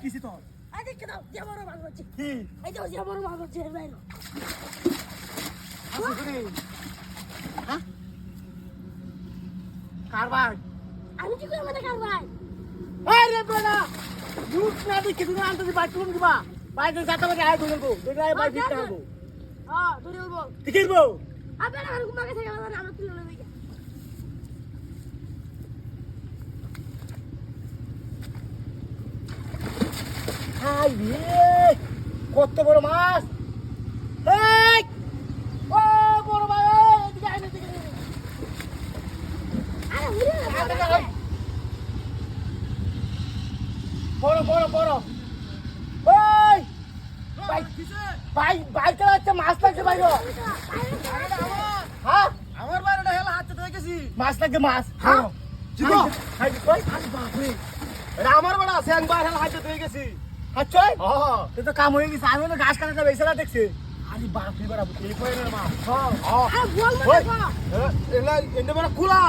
কিসি তো আরে কেন যে বড় মাছ হচ্ছে কি এই যে বড় মাছ হচ্ছে ভাই আসো করে হ্যাঁ কারবার আমি কি করে মানে কার ভাই আরে বড়া দুধ না দেখে তুমি আনতে দি বাইক তুলুন দিবা বাইক যাতে বাজে আয় ধরবো দেখলে আয় বাইক দিতে হবে হ্যাঁ ধরে বলবো ঠিক আছে বউ আবে না ঘুমা গেছে গেল না আমরা তুলে লই হাই রে কত বড় মাছ এই ও বড় ভাই এদিকে আয় এদিকে আরে উড়ে বড় বড় বড় ওই বাইক বাইক চালাচ্ছে মাছ লাগছে বাইরে হ্যাঁ আমার বাড়িটা হেলা হাতে ধরে গেছি মাছ লাগছে মাছ হ্যাঁ। জিগো হাই কই এটা আমার বাড়া স্যাং বার হেলা হাতে ধরে গেছি হাচ্ছই হ্যাঁ তুই তো কাম হয়ে গেছে আমি তো ঘাস কাটা বেসলা দেখছি আরে বাপ রে বাপ এই কয়নের মাছ হ্যাঁ আরে বল ওই, মানে এলা এন্ড বড় খোলা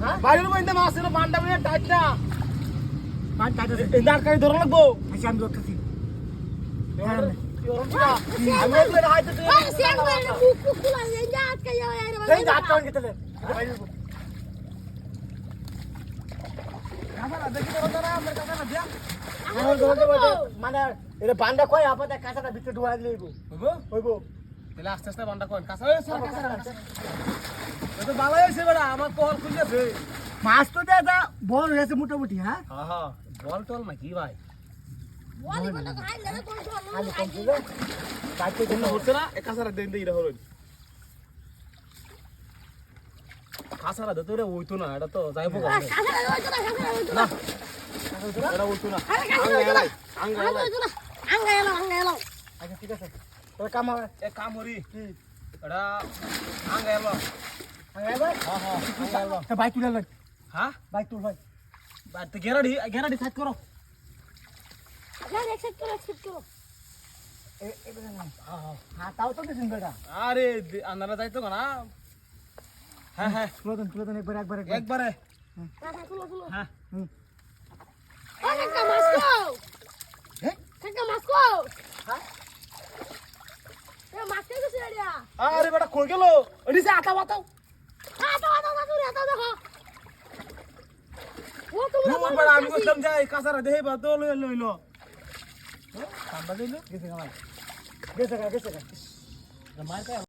হ্যাঁ বাইরের মধ্যে মাছ এর বান্ডা বলে টাইট না মান কাটে এন্ডার কাই ধরে লাগবো আচ্ছা আমি ধরতেছি আমি ওদের হাতে ধরে আরে সেন ভাই মুখ মুখ খুলা এই যে আজকে যাও আরে এই হাত কান কেটে আমার দেখি তো না আমার কাছে না দিয়া আমার ধরতে বলতে মানে এটা বান্ডা কই আপাতত কাঁচাটা ভিতরে ঢুয়া দিলে হইবো হইবো হইবো তাহলে আস্তে আস্তে বান্ডা কোন কাছে হইছে তো ভালো হইছে বড়া আমার কল খুলেছে মাছ তো দাদা বড় হয়েছে মোটামুটি হ্যাঁ হ্যাঁ হ্যাঁ বল টল নাকি ভাই বলি বলে খাই না কোন আমি খাই কম ছিল কাটতে জন্য হচ্ছে না এক কাছারা দেন দেই হলো কাছারা দে তোরে ওইতো না এটা তো যাইবো না কাঁচা হইতো না না এটা ওইতো না আরে কাঁচা হইতো না আঙ্গা আরে হইতো না আঙ্গা এলো আচ্ছা ঠিক আছে তোর কাম হবে এক কাম করি এটা আঙ্গা এলো আগে ভাই হ্যাঁ হ্যাঁ আঙ্গা এলো তো বাইক তুলে লই হ্যাঁ বাইক তুল ভাই বাত গেরাডি সাইড করো আরে একসেপ্ট করো এবারে না হ্যাঁ তাও তো দিন বেটা আরে আন্দারা যাইতো না হ্যাঁ হ্যাঁ তুলে দেন একবার একবারে কাঁচা খুলো হ্যাঁ আরে কাকা মাসকো হ্যাঁ কাকা মাসকো হ্যাঁ এ মাছকে গেছে আরিয়া আরে বেটা কই গেল ওদিকে আটা বাতাও আটা দেখো ও তুমি মোর বড় আমি কইলাম যাই কাছারা দেই বা তো লইলো কান্দা দিলো গেছে গা